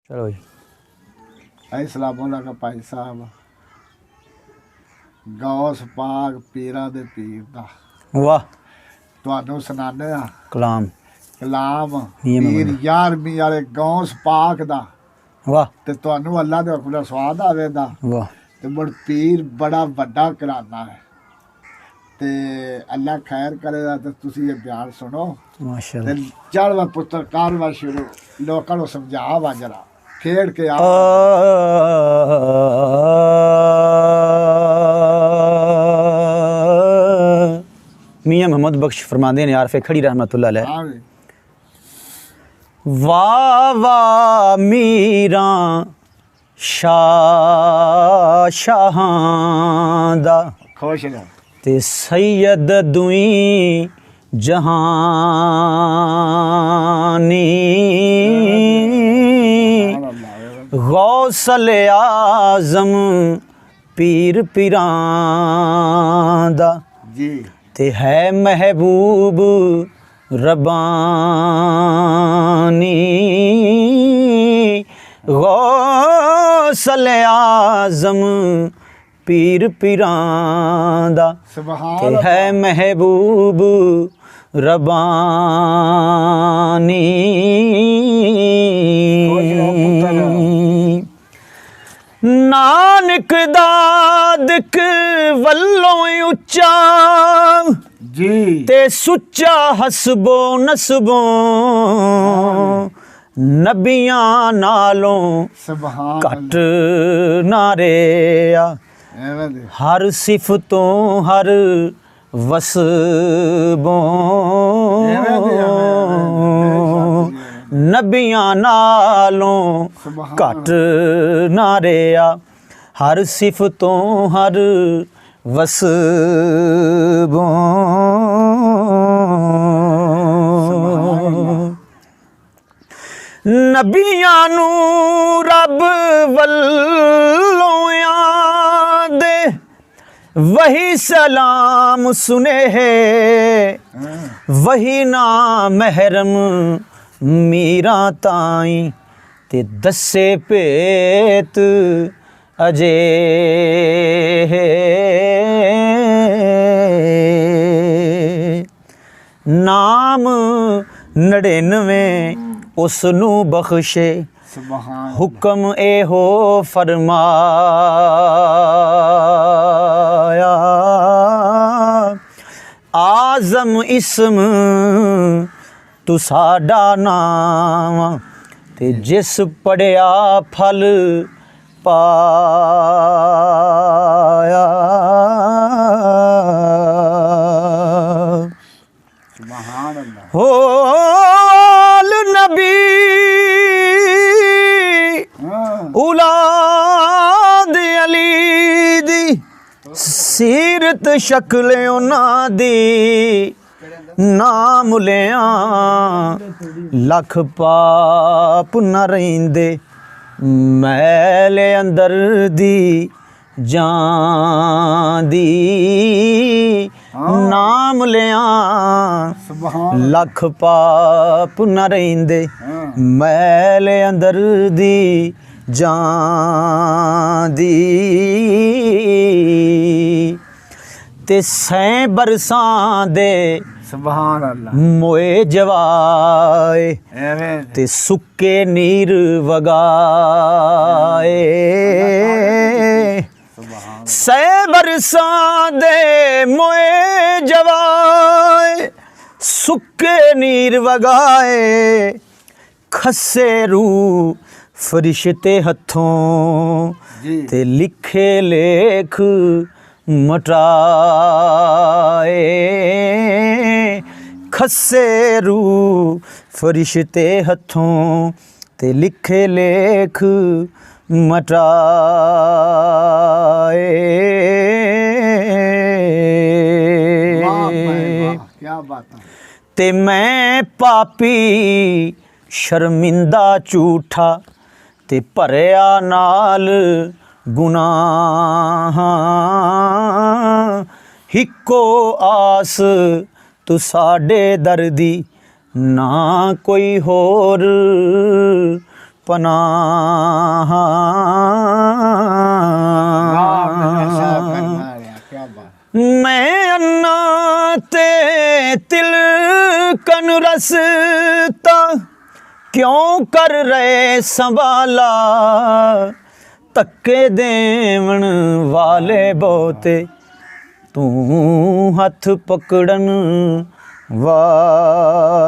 चलो जी। इस्लामों का भाई साहब गौस पाक पीरा दे पीर दा वाह ਤੁਹਾਨੂੰ ਸੁਣਾਉਂਦੇ ਆ कलाम ਕਲਾਮ ਨਿਯਮ ਪੀਰ ਬੰਦਾ। 11ਵੀਂ ਵਾਲੇ ਗੌਸ ਪਾਕ ਦਾ वाह ਤੇ ਤੁਹਾਨੂੰ ਅੱਲਾ ਦੇ ਹੁਕਮ ਦਾ ਸਵਾਦ ਆਵੇਗਾ वाह ਤੇ ਮੁੜ ਪੀਰ ਬੜਾ ਵੱਡਾ ਘਰਾਣਾ ਹੈ ਤੇ ਅੱਲਾ ਖੈਰ ਕਰੇਗਾ ਤੇ ਤੁਸੀਂ ਇਹ ਬਿਆਨ ਸੁਣੋ माशाल्लाह। ਤੇ ਚੜਵਾ ਪੁੱਤਰ ਕਾਰਵਾ ਸ਼ੁਰੂ ਲੋਕਾਂ ਨੂੰ ਸਮਝਾਵਾ ਜਰਾ ਖੇਡ ਕੇ ਆ मियाँ मोहम्मद बख्श फरमाते हैं यार खड़ी रहमतुल्लाह अलैह। ਹਾਂ ਵੀ। वाह वाह मीरा शाह शाहां दा ਖੁਸ਼ ਰਹਿ ते सैयद दुई जहानी गौसल आज़म पीर पीरां दा ਜੀ ते है महबूब रब्बानी गौसल आज़म पीर पीरां दा ते ਸੁਭਾਨ है महबूब रब्बानी नानक दादक वल्लों उच्चा ਜੀ ते सुच्चा हसबो नसबो नबियां नालों ਸੁਭਾਨ घट नारे आ ਐਵੇਂ ਦੇ हर सिफतों हर वसबों नबियां नालों घट नारे आ हर सिफतों हर वसबों नबियां नू रब वल्लों आंदे वही सलाम सुने है वही ना महरम मीरा ताई ते दसे भेत अजे नाम 99 उस नू बख्शे ਸੁਭਾਨ हुक्म एहो फरमाया आज़म इसम तू साडा नाम ते जिस पढ़िया फल पाया ਸੁਭਾਨ ਅੱਲਾ होल नबी ਹਾਂ औलाद अली दी सीरत शक्ल उन्हां दी नाम लिया लख पाप न रहिंदे मैल अंदर दी जान दी नाम लिया ਸੁਭਾਨ लख पाप न रहिंदे ਹਾਂ मैल अंदर दी जान दी ते सैं बरसां दे ਸੁਭਾਨ ਅੱਲਾ मोए जवाए ਐਵੇਂ ते सुक्के नीर वगाए ਸੁਭਾਨ सै बरसां दे मोए जवाए सुक्के नीर वगाए खस्से रू फरिश्ते हथों ਜੀ ते लिखे लेख मटाए खस्से रू फरिश्ते हथों ते लिखे लेख ਵਾਹ ਭਾਈ मटाए ਵਾਹ ਕੀ ਬਾਤ ਹੈ ते मैं पापी शर्मिंदा झूठा ते भरिया नाल गुनाह हिको आस तू साडे दर दी ना कोई होर पनाह राम ऐसा करना है, क्या बात। मैं अन्ना ते तिलकन रसता क्यों कर रहे संभाला तक्के देवण वाले बहुते तू हथ पकड़न वाला